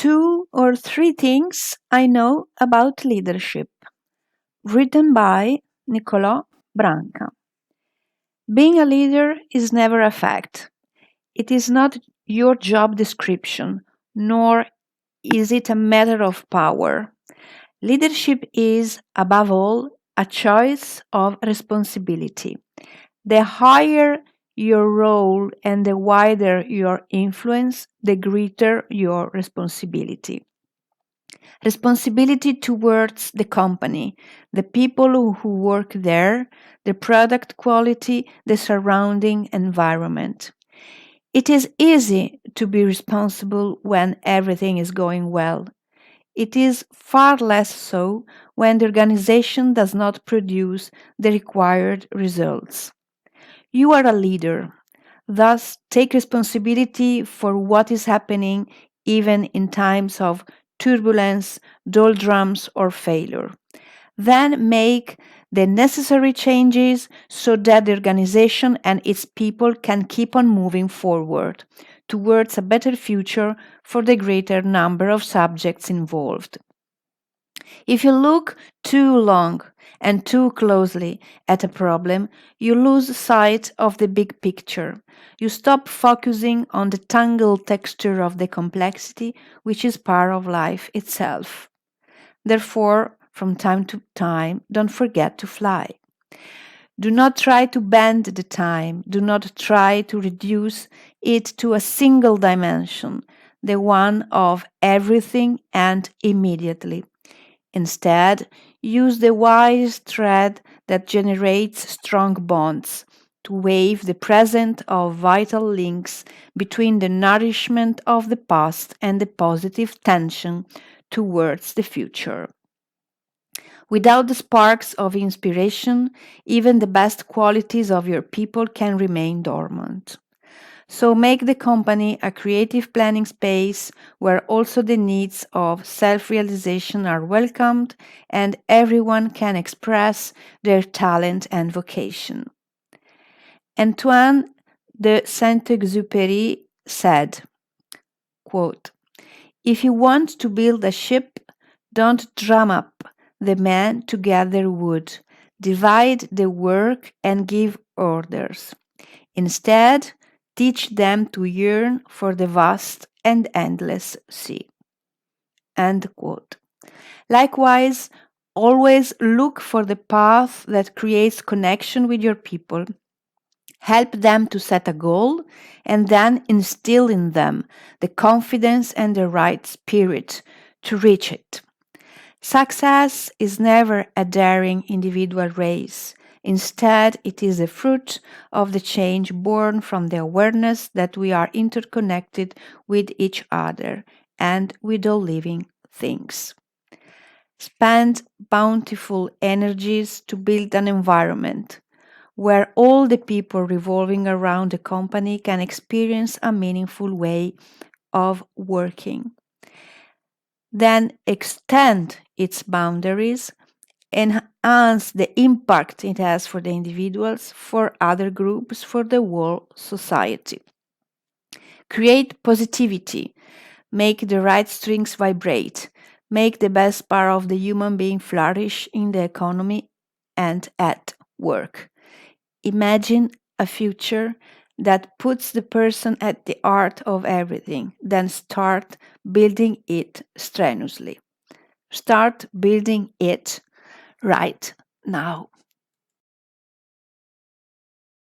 2 or 3 things I know about leadership. Written by Niccolò Branca. Being a leader is never a fact. It is not your job description, nor is it a matter of power. Leadership is, above all, a choice of responsibility. The higher your role and the wider your influence, the greater your responsibility. Responsibility towards the company, the people who work there, the product quality, the surrounding environment. It is easy to be responsible when everything is going well. It is far less so when the organization does not produce the required results. You are a leader, thus take responsibility for what is happening even in times of turbulence, doldrums, or failure. Then make the necessary changes so that the organization and its people can keep on moving forward towards a better future for the greater number of subjects involved. If you look too long and too closely at a problem, you lose sight of the big picture. You stop focusing on the tangled texture of the complexity, which is part of life itself. Therefore, from time to time, don't forget to fly. Do not try to bend the time. Do not try to reduce it to a single dimension, the one of everything and immediately. Instead, use the wise thread that generates strong bonds to weave the present of vital links between the nourishment of the past and the positive tension towards the future. Without the sparks of inspiration, even the best qualities of your people can remain dormant. So make the company a creative planning space where also the needs of self-realization are welcomed and everyone can express their talent and vocation. Antoine de Saint-Exupéry said, quote, "If you want to build a ship, don't drum up the men to gather wood, divide the work and give orders. Instead, teach them to yearn for the vast and endless sea." End quote. Likewise, always look for the path that creates connection with your people. Help them to set a goal and then instill in them the confidence and the right spirit to reach it. Success is never a daring individual race. Instead, it is the fruit of the change born from the awareness that we are interconnected with each other and with all living things. Spend bountiful energies to build an environment where all the people revolving around the company can experience a meaningful way of working. Then extend its boundaries, enhance the impact it has for the individuals, for other groups, for the whole society. Create positivity, make the right strings vibrate, make the best part of the human being flourish in the economy and at work. Imagine a future that puts the person at the heart of everything, then start building it strenuously. Start building it right now.